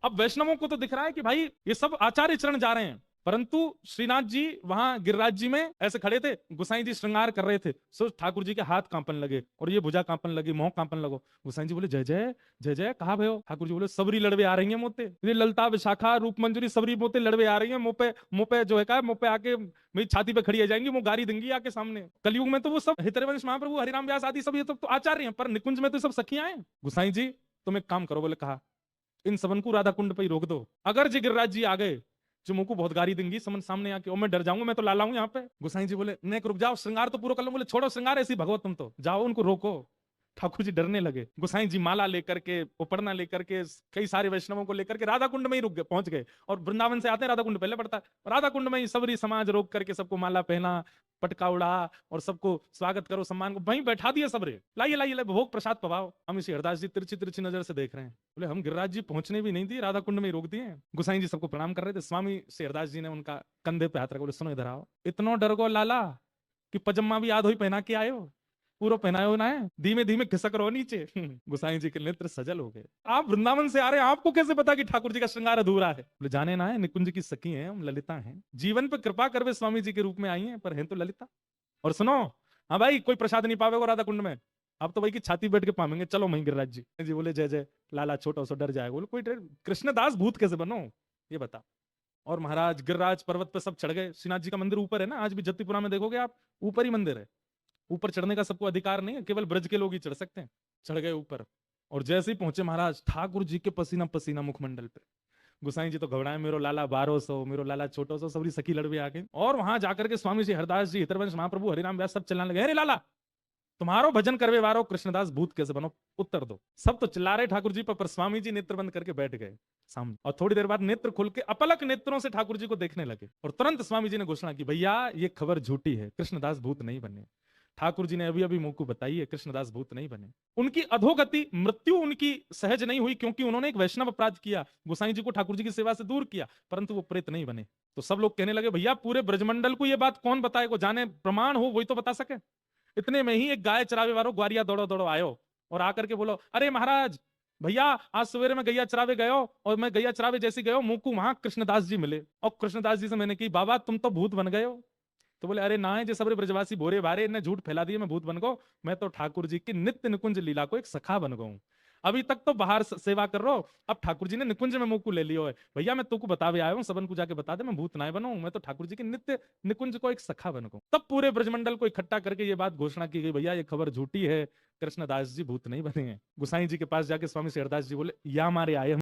अब वैष्णवों को तो दिख रहा है कि भाई ये सब आचार्य चरण जा रहे हैं, परंतु श्रीनाथ जी वहां गिरिराज जी में ऐसे खड़े थे, गोसाई जी श्रृंगार कर रहे थे। सो ठाकुर जी के हाथ कांपन लगे और ये भुजा कांपन लगी, मोह कांपन लगो। गोसाई जी बोले जय जय जय जय, कहा भयो? ठाकुर जी बोले सबरी लड़वे आ रही है मोते, ये ललता विशाखा रूप मंजूरी सबरी मोते लड़वे आ रही है, मुंह पे जो है का मुंह पे आके मेरी छाती पे खड़ी आ जाएंगी, वो गारी देंगी आके सामने। कलयुग में तो वो सब हितरवंश महाप्रभु हरिराम व्यास आदि सब ये तो आचार्य हैं, पर निकुंज में तो सब सखियां हैं। गोसाई जी तुम एक काम करो, बोले कहा इन सबन को राधा कुंड पे ही रोक दो, अगर जी गिरिराज जी आ गए जो मुंह को बहुत गारी देंगी समन सामने आके, और मैं डर जाऊंगा, मैं तो लाला हूं यहाँ पे। गोसाई जी बोले नेक रुक जाओ, श्रृंगार तो पूरा कर लो। बोले छोड़ो श्रृंगार, ऐसी भगवत तुम तो जाओ, उनको रोको। ठाकुर जी डरने लगे। गोसाई जी माला लेकर के, उपरना लेकर के, कई सारे वैष्णवों को लेकर के राधा कुंड में ही रुक गए, पहुंच गए। और वृंदावन से आते हैं, राधा कुंड पहले पड़ता है, राधा कुंड में ही सबरी समाज रोक करके सबको माला पहना, पटका उड़ा और सबको स्वागत करो, सम्मान को वहीं बैठा दिए सबरे। लाइए लाइए लाइए भोग प्रसाद पवाओ। हम इसी हरदास जी तिरछी तिरछी नजर से देख रहे हैं। बोले हम गिरिराज जी पहुंचने भी नहीं दिए, राधा कुंड में ही रोक दिए। गोसाई जी सबको प्रणाम कर रहे थे। स्वामी हरदास जी ने उनका कंधे पे हाथ रखा, बोले सुनो इधर आओ, इतना डर गो लाला कि पजम्मा भी याद हो पहना के आयो, पूरा पहनायो ना है, धीमे धीमे खिसक रहो नीचे। गोसाई जी के नेत्र सजल हो गए। आप वृंदावन से आ रहे हैं, आपको कैसे पता कि ठाकुर जी का श्रृंगार अधूरा है? बोले जाने ना है, निकुंज की सखी हैं, हम ललिता हैं, जीवन पे कृपा करवे स्वामी जी के रूप में आई हैं, पर हैं तो ललिता। और सुनो, हाँ भाई कोई प्रसाद नहीं पावेगा राधा कुंड में, अब तो भाई की छाती बैठ के पावेंगे, चलो वहीं गिरिराज जी। जी बोले जय जय, लाला छोटा सा डर जाएगा। बोले कोई कृष्णदास भूत कैसे बनो, ये बता। और महाराज गिरिराज पर्वत पे सब चढ़ गए। श्रीनाथ जी का मंदिर ऊपर है ना, आज भी जत्तीपुरा में देखोगे आप, ऊपर ही मंदिर है। ऊपर चढ़ने का सबको अधिकार नहीं है, केवल ब्रज के लोग ही चढ़ सकते हैं। चढ़ गए ऊपर, और जैसे ही पहुंचे महाराज, ठाकुर जी के पसीना पसीना मुखमंडल पे। गुसाई जी तो घबराए, मेरो लाला 1200, मेरो लाला छोटो सो, सबरी सखी लड़वे आ गए। और वहां जाकर के स्वामी जी हरदास जी, हितरवंश महाप्रभु, हरिराम व्यास सब चिल्लाने लगे, अरे लाला तुम्हारो भजन करवे वारो कृष्णदास भूत कैसे बनो, उत्तर दो। सब तो चिल्ला रहे ठाकुर जी पर स्वामी जी नेत्र बंद करके बैठ गए सामने। और थोड़ी देर बाद नेत्र खुल के अपलक नेत्रों से ठाकुर जी को देखने लगे। और तुरंत स्वामी जी ने घोषणा की, भैया ये खबर झूठी है, कृष्णदास भूत नहीं बने। ठाकुर जी ने अभी अभी मुंह को बताई है, कृष्णदास भूत नहीं बने। उनकी अधोगति, मृत्यु उनकी सहज नहीं हुई, क्योंकि उन्होंने एक वैष्णव अपराध किया, गोसाई जी को ठाकुर जी की सेवा से दूर किया, परंतु वो प्रेत नहीं बने। तो सब लोग कहने लगे भैया पूरे ब्रजमंडल को ये बात कौन बताएगा, जाने प्रमाण हो वही तो बता सके। इतने में ही एक गाय चरावे वालों ग्वारिया दौड़ो दौड़ो आयो और आकर के बोलो, अरे महाराज भैया आज सवेरे में गैया चरावे गयो, और मैं गैया चरावे जैसी गयो, मुंह को वहां कृष्णदास जी मिले। और कृष्णदास जी से मैंने की, बाबा तुम तो भूत बन गए हो। तो बोले अरे ना है, जे सबरे ब्रजवासी भोरे भारे इन्हें झूठ फैला दिए, मैं भूत बन गो, मैं तो ठाकुर जी की नित्य निकुंज लीला को एक सखा बन गऊ। अभी तक तो बाहर सेवा कर रहा हो, अब ठाकुर जी ने निकुंज में मुंह को ले लियो है। भैया मैं तुमको बतावे आया हूँ, सबन को जाके बता दे मैं भूत ना बनूं, मैं तो ठाकुर जी के नित्य निकुंज को एक सखा बन गऊ। तब पूरे ब्रजमंडल को इकट्ठा करके ये बात घोषणा की गई, भैया ये खबर झूठी है, कृष्णदास जी भूत नहीं बने हैं। गुसाई जी के पास जाके स्वामी हरदास जी बोले, या हमारे आए